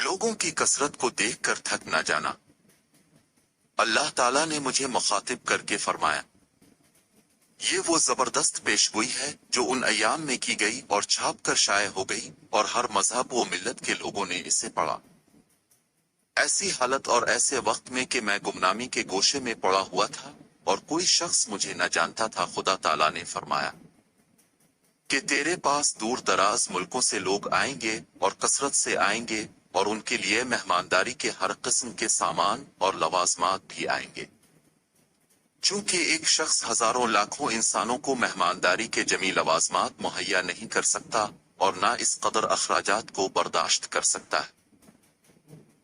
लोगों की कसरत को देखकर थक न जाना। अल्लाह ताला ने मुझे मुखातिब करके फरमाया, ये वो जबरदस्त पेशगोई है जो उन अयाम में की गई और छाप कर शाये हो गई, और हर मजहब व मिल्लत के लोगों ने इसे पढ़ा। ऐसी हालत और ऐसे वक्त में कि मैं गुमनामी के गोशे में पड़ा हुआ था और कोई शख्स मुझे न जानता था, खुदा ताला ने फरमाया कि तेरे पास दूर दराज मुल्कों से लोग आएंगे और कसरत से आएंगे, और उनके लिए मेहमानदारी के हर किस्म के सामान और लवाजमात भी आएंगे। चूंकि एक शख्स हजारों लाखों इंसानों को मेहमानदारी के जमी लवाजमात मुहैया नहीं कर सकता और ना इस कदर अखराजात को बर्दाश्त कर सकता है,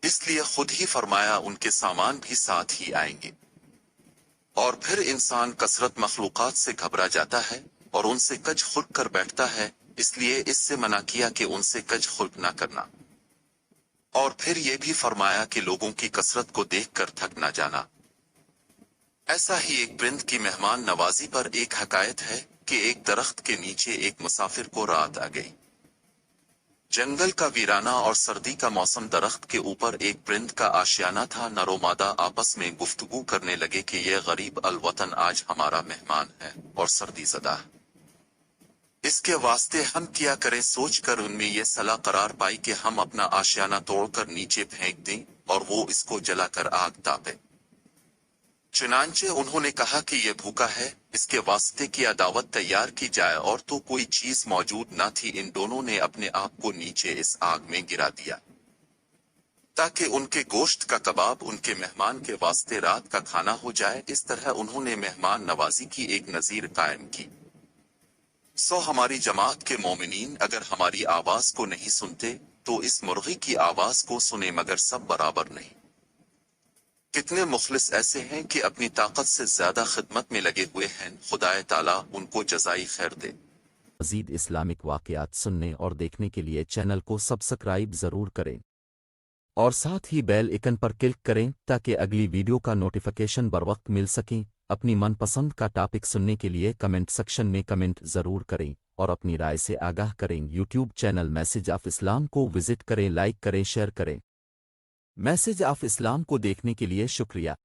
इसलिए खुद ही फरमाया उनके सामान भी साथ ही आएंगे। और फिर इंसान कसरत मखलूकात से घबरा जाता है और उनसे कज खुल्क कर बैठता है, इसलिए इससे मना किया कि उनसे कज खुल्क ना करना। और फिर ये भी फरमाया कि लोगों की कसरत को देखकर थक न जाना। ऐसा ही एक परिंद की मेहमान नवाजी पर एक हकायत है कि एक दरख्त के नीचे एक मुसाफिर को रात आ गई। जंगल का वीराना और सर्दी का मौसम, दरख्त के ऊपर एक परिंद का आशियाना था। नरो मादा आपस में गुफ्तगू करने लगे कि यह गरीब अलवतन आज हमारा मेहमान है और सर्दी ज़दा है, इसके वास्ते हम क्या करें। सोच कर उनमें यह सलाह करार पाई कि हम अपना आशियाना तोड़कर नीचे फेंक दें और वो इसको जलाकर आग तापे। चुनांचे उन्होंने कहा कि यह भूखा है, इसके वास्ते क्या दावत तैयार की जाए, और तो कोई चीज मौजूद न थी। इन दोनों ने अपने आप को नीचे इस आग में गिरा दिया ताकि उनके गोश्त का कबाब उनके मेहमान के वास्ते रात का खाना हो जाए। इस तरह उन्होंने मेहमान नवाजी की एक नजीर कायम की। सो हमारी जमात के मोमिनीन अगर हमारी आवाज को नहीं सुनते तो इस मुर्गी की आवाज को सुने, मगर सब बराबर नहीं। कितने मुखलिस ऐसे हैं कि अपनी ताकत से ज्यादा खिदमत में लगे हुए हैं। खुदाए ताला उनको जज़ाई खैर दे। मज़ीद इस्लामिक वाक़यात सुनने और देखने के लिए चैनल को सब्सक्राइब ज़रूर करें और साथ ही बेल आइकन पर क्लिक करें ताकि अगली वीडियो का नोटिफिकेशन बरवक्त मिल सकें। अपनी मनपसंद का टॉपिक सुनने के लिए कमेंट सेक्शन में कमेंट ज़रूर करें और अपनी राय से आगाह करें। YouTube channel message of Islam को विजिट करें, लाइक करें, शेयर करें। मैसेज ऑफ इस्लाम को देखने के लिए शुक्रिया।